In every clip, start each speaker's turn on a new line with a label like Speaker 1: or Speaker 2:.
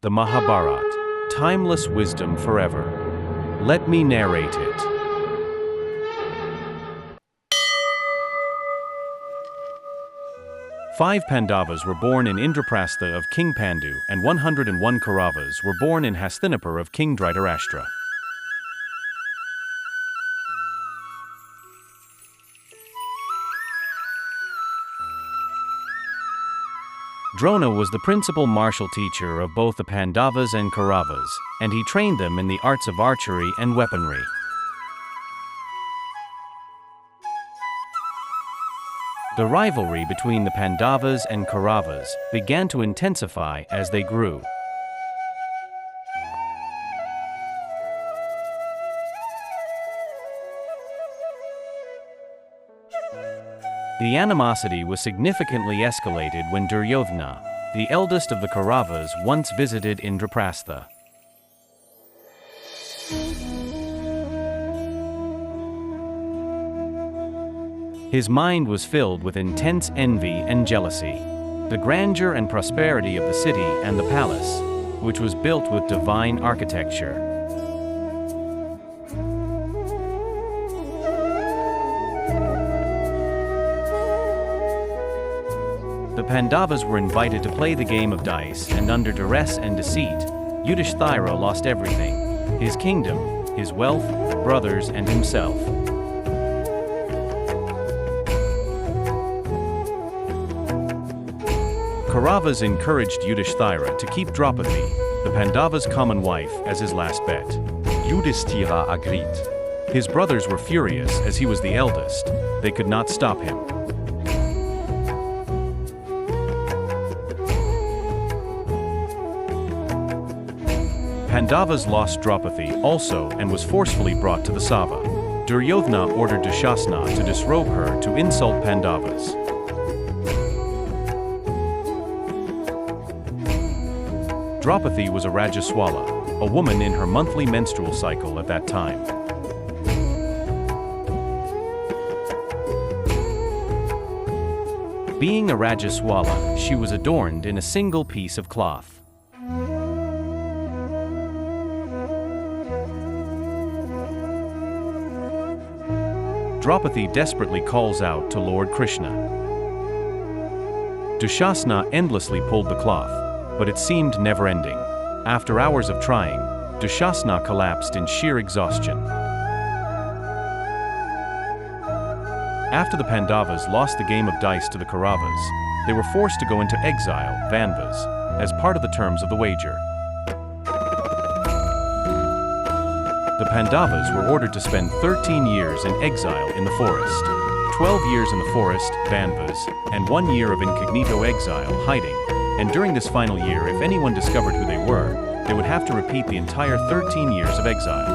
Speaker 1: The Mahabharata, timeless wisdom forever. Let me narrate it. Five Pandavas were born in Indraprastha of King Pandu, and 101 Kauravas were born in Hastinapur of King Dhritarashtra. Drona was the principal martial teacher of both the Pandavas and Kauravas, and he trained them in the arts of archery and weaponry. The rivalry between the Pandavas and Kauravas began to intensify as they grew. The animosity was significantly escalated when Duryodhana, the eldest of the Kauravas, once visited Indraprastha. His mind was filled with intense envy and jealousy. The grandeur and prosperity of the city and the palace, which was built with divine architecture. The Pandavas were invited to play the game of dice, and under duress and deceit, Yudhishthira lost everything: his kingdom, his wealth, brothers, and himself. Kauravas encouraged Yudhishthira to keep Draupadi, the Pandavas' common wife, as his last bet. Yudhishthira agreed. His brothers were furious as he was the eldest. They could not stop him. Pandavas lost Draupadi also and was forcefully brought to the Sabha. Duryodhana ordered Dushasana to disrobe her to insult Pandavas. Draupadi was a Rajaswala, a woman in her monthly menstrual cycle at that time. Being a Rajaswala, she was adorned in a single piece of cloth. Draupadi desperately calls out to Lord Krishna. Dushasana endlessly pulled the cloth, but it seemed never-ending. After hours of trying, Dushasana collapsed in sheer exhaustion. After the Pandavas lost the game of dice to the Kauravas, they were forced to go into exile, Vanvas, as part of the terms of the wager. The Pandavas were ordered to spend 13 years in exile in the forest, 12 years in the forest, Vanvas, and 1 year of incognito exile, hiding, and during this final year, if anyone discovered who they were, they would have to repeat the entire 13 years of exile.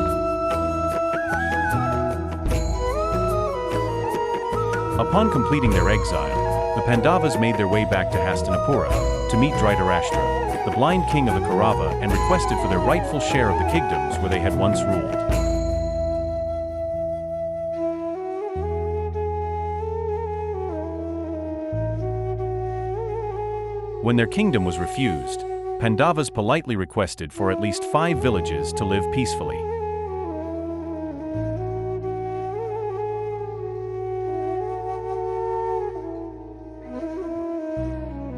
Speaker 1: Upon completing their exile, the Pandavas made their way back to Hastinapura to meet Dhritarashtra, the blind king of the Kaurava, and requested for their rightful share of the kingdoms where they had once ruled. When their kingdom was refused, Pandavas politely requested for at least 5 villages to live peacefully.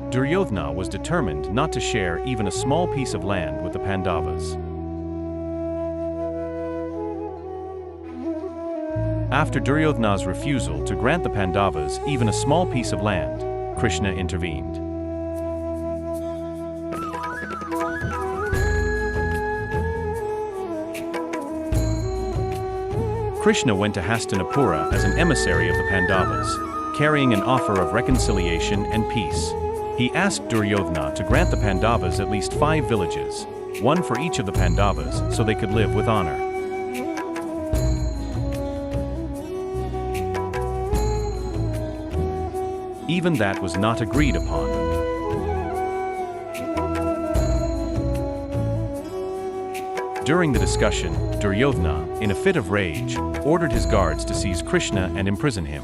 Speaker 1: Duryodhana was determined not to share even a small piece of land with the Pandavas. After Duryodhana's refusal to grant the Pandavas even a small piece of land, Krishna intervened. Krishna went to Hastinapura as an emissary of the Pandavas, carrying an offer of reconciliation and peace. He asked Duryodhana to grant the Pandavas at least 5 villages, one for each of the Pandavas, so they could live with honor. Even that was not agreed upon. During the discussion, Duryodhana, in a fit of rage, ordered his guards to seize Krishna and imprison him.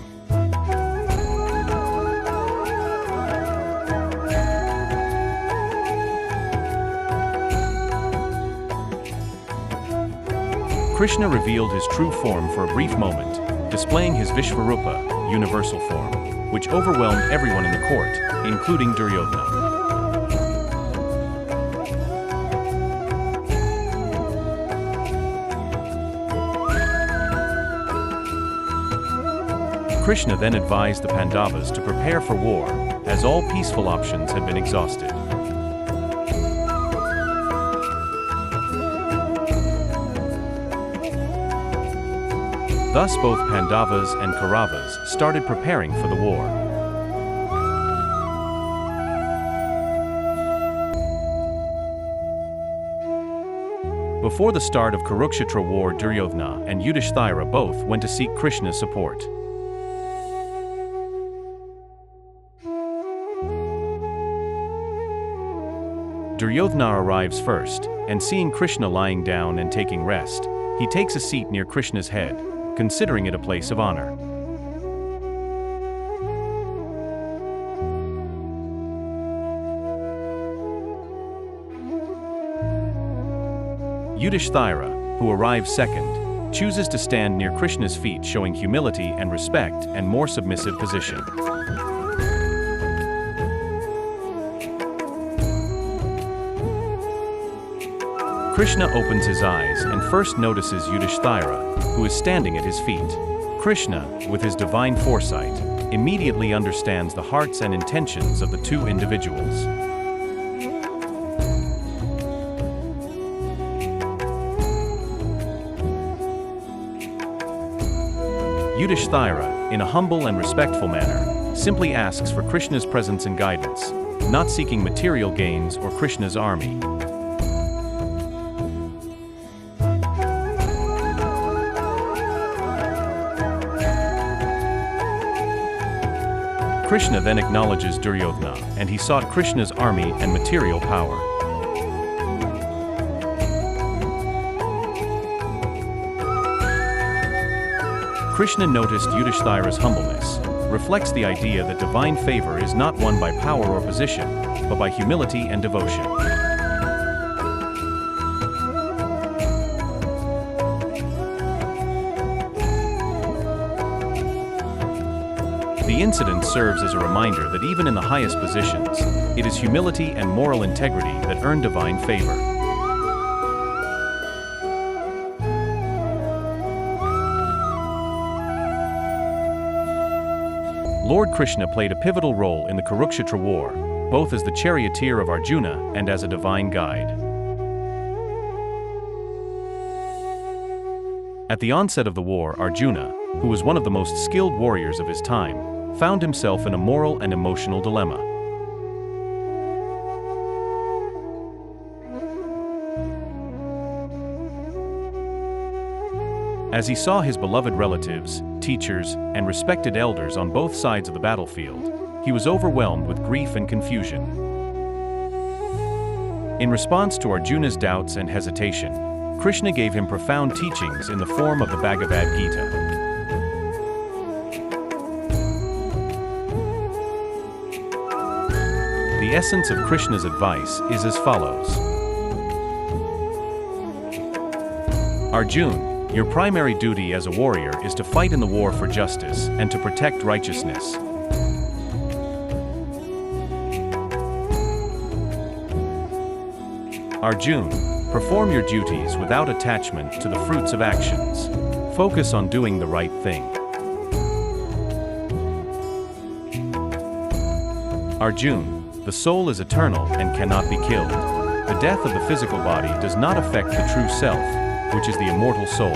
Speaker 1: Krishna revealed his true form for a brief moment, displaying his Vishvarupa, universal form, which overwhelmed everyone in the court, including Duryodhana. Krishna then advised the Pandavas to prepare for war, as all peaceful options had been exhausted. Thus both Pandavas and Kauravas started preparing for the war. Before the start of Kurukshetra war, Duryodhana and Yudhishthira both went to seek Krishna's support. Duryodhana arrives first, and seeing Krishna lying down and taking rest, he takes a seat near Krishna's head, considering it a place of honor. Yudhishthira, who arrives second, chooses to stand near Krishna's feet, showing humility and respect and more submissive position. Krishna opens his eyes and first notices Yudhishthira, who is standing at his feet. Krishna, with his divine foresight, immediately understands the hearts and intentions of the two individuals. Yudhishthira, in a humble and respectful manner, simply asks for Krishna's presence and guidance, not seeking material gains or Krishna's army. Krishna then acknowledges Duryodhana, and he sought Krishna's army and material power. Krishna noticed Yudhishthira's humbleness, reflects the idea that divine favor is not won by power or position, but by humility and devotion. The incident serves as a reminder that even in the highest positions, it is humility and moral integrity that earn divine favor. Lord Krishna played a pivotal role in the Kurukshetra war, both as the charioteer of Arjuna and as a divine guide. At the onset of the war, Arjuna, who was one of the most skilled warriors of his time, found himself in a moral and emotional dilemma. As he saw his beloved relatives, teachers, and respected elders on both sides of the battlefield, he was overwhelmed with grief and confusion. In response to Arjuna's doubts and hesitation, Krishna gave him profound teachings in the form of the Bhagavad Gita. The essence of Krishna's advice is as follows. Arjuna, your primary duty as a warrior is to fight in the war for justice and to protect righteousness. Arjuna, perform your duties without attachment to the fruits of actions. Focus on doing the right thing. Arjuna, the soul is eternal and cannot be killed. The death of the physical body does not affect the true self, which is the immortal soul.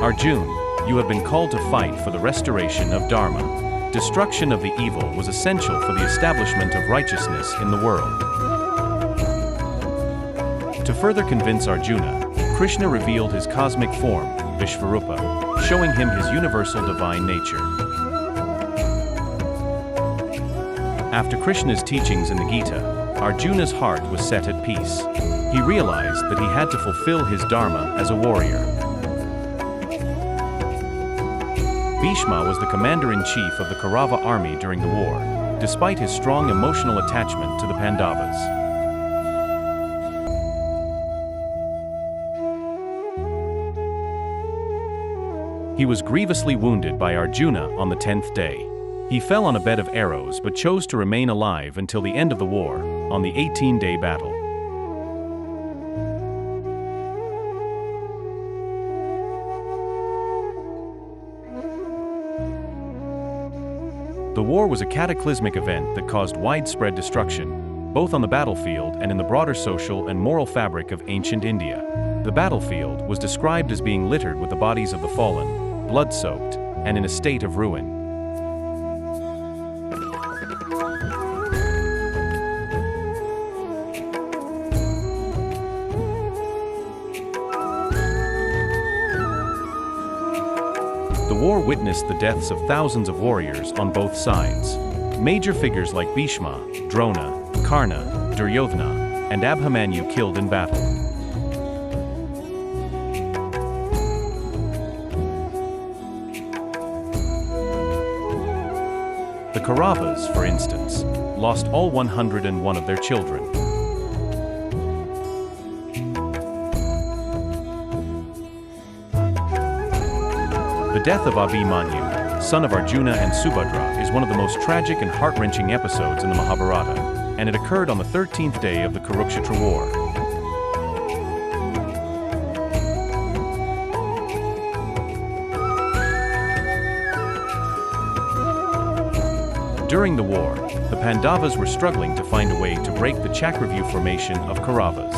Speaker 1: Arjuna, you have been called to fight for the restoration of Dharma. Destruction of the evil was essential for the establishment of righteousness in the world. To further convince Arjuna, Krishna revealed his cosmic form, Vishvarupa, showing him his universal divine nature. After Krishna's teachings in the Gita, Arjuna's heart was set at peace. He realized that he had to fulfill his dharma as a warrior. Bhishma was the commander-in-chief of the Kaurava army during the war, despite his strong emotional attachment to the Pandavas. He was grievously wounded by Arjuna on the 10th day. He fell on a bed of arrows but chose to remain alive until the end of the war, on the 18-day battle. The war was a cataclysmic event that caused widespread destruction, both on the battlefield and in the broader social and moral fabric of ancient India. The battlefield was described as being littered with the bodies of the fallen, blood-soaked, and in a state of ruin. The war witnessed the deaths of thousands of warriors on both sides. Major figures like Bhishma, Drona, Karna, Duryodhana, and Abhimanyu killed in battle. The Kauravas, for instance, lost all 101 of their children. The death of Abhimanyu, son of Arjuna and Subhadra, is one of the most tragic and heart-wrenching episodes in the Mahabharata, and it occurred on the 13th day of the Kurukshetra war. During the war, the Pandavas were struggling to find a way to break the Chakravyuh formation of Kauravas.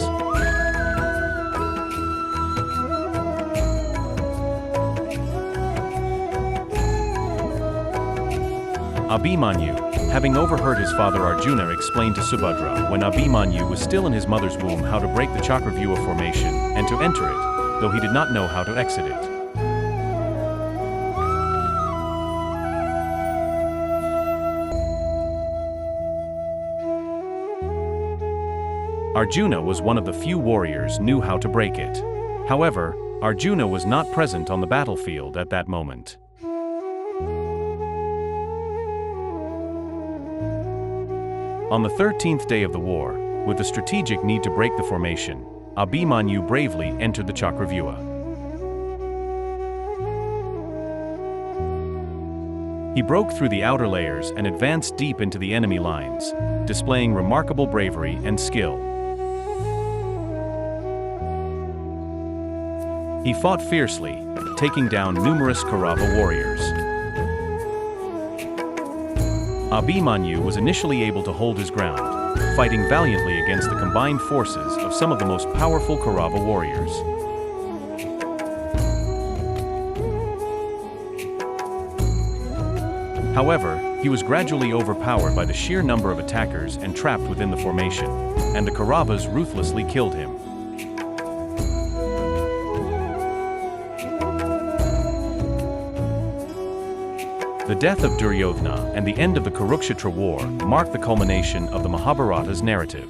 Speaker 1: Abhimanyu, having overheard his father Arjuna explain to Subhadra when Abhimanyu was still in his mother's womb how to break the Chakravyuh formation and to enter it, though he did not know how to exit it. Arjuna was one of the few warriors who knew how to break it. However, Arjuna was not present on the battlefield at that moment. On the 13th day of the war, with the strategic need to break the formation, Abhimanyu bravely entered the Chakravyuh. He broke through the outer layers and advanced deep into the enemy lines, displaying remarkable bravery and skill. He fought fiercely, taking down numerous Kaurava warriors. Abhimanyu was initially able to hold his ground, fighting valiantly against the combined forces of some of the most powerful Kaurava warriors. However, he was gradually overpowered by the sheer number of attackers and trapped within the formation, and the Kauravas ruthlessly killed him. The death of Duryodhana and the end of the Kurukshetra war marked the culmination of the Mahabharata's narrative.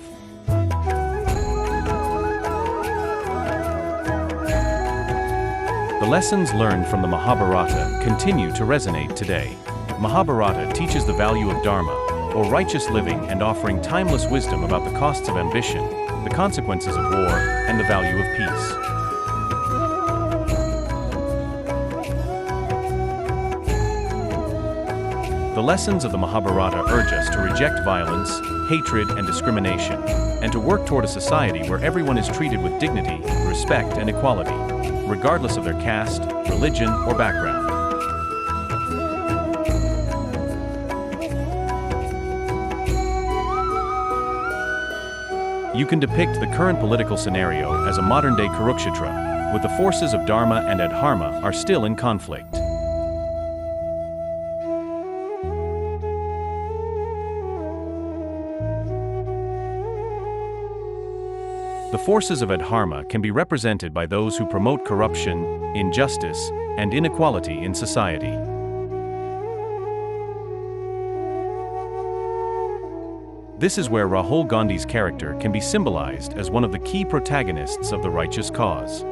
Speaker 1: The lessons learned from the Mahabharata continue to resonate today. Mahabharata teaches the value of dharma, or righteous living, and offering timeless wisdom about the costs of ambition, the consequences of war, and the value of peace. The lessons of the Mahabharata urge us to reject violence, hatred, and discrimination, and to work toward a society where everyone is treated with dignity, respect, and equality, regardless of their caste, religion, or background. You can depict the current political scenario as a modern-day Kurukshetra, with the forces of Dharma and Adharma are still in conflict. The forces of Adharma can be represented by those who promote corruption, injustice, and inequality in society. This is where Rahul Gandhi's character can be symbolized as one of the key protagonists of the righteous cause.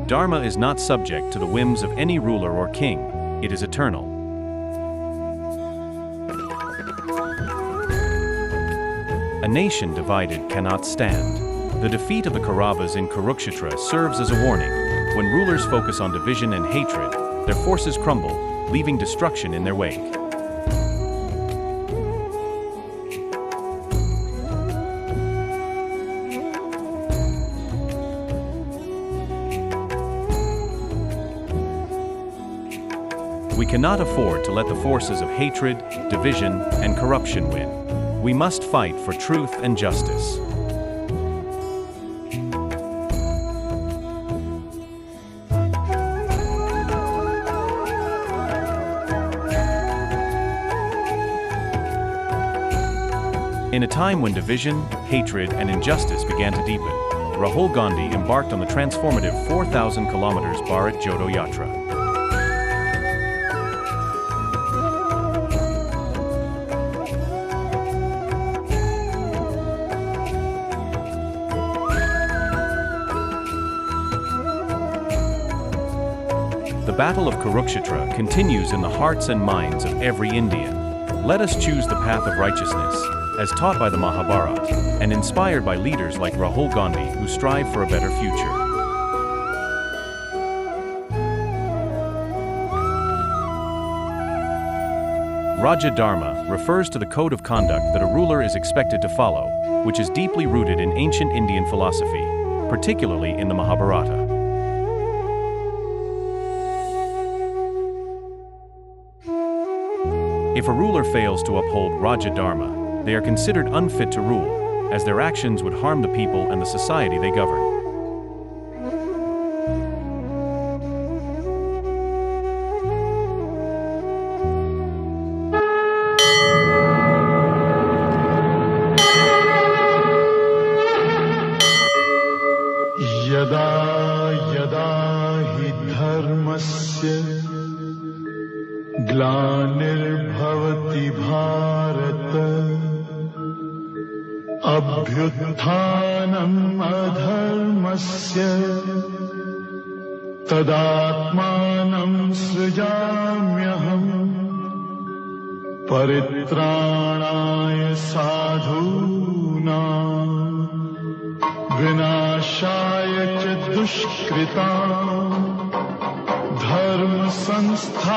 Speaker 1: Dharma is not subject to the whims of any ruler or king, it is eternal. A nation divided cannot stand. The defeat of the Kauravas in Kurukshetra serves as a warning. When rulers focus on division and hatred, their forces crumble, leaving destruction in their wake. We cannot afford to let the forces of hatred, division, and corruption win. We must fight for truth and justice. In a time when division, hatred, and injustice began to deepen, Rahul Gandhi embarked on the transformative 4,000 kilometers Bharat Jodo Yatra. The Battle of Kurukshetra continues in the hearts and minds of every Indian. Let us choose the path of righteousness, as taught by the Mahabharata, and inspired by leaders like Rahul Gandhi who strive for a better future. Raja Dharma refers to the code of conduct that a ruler is expected to follow, which is deeply rooted in ancient Indian philosophy, particularly in the Mahabharata. If a ruler fails to uphold Raja Dharma, they are considered unfit to rule, as their actions would harm the people and the society they govern.
Speaker 2: Yada yada hi dharmasya ग्लानिर्भवति Bharat अभ्युत्थानम् अधर्मस्य तदात्मानं सृजाम्यहम् परित्राणाय साधूनां विनाशाय च दुष्कृताम् धर्म संस्थापनार्थाय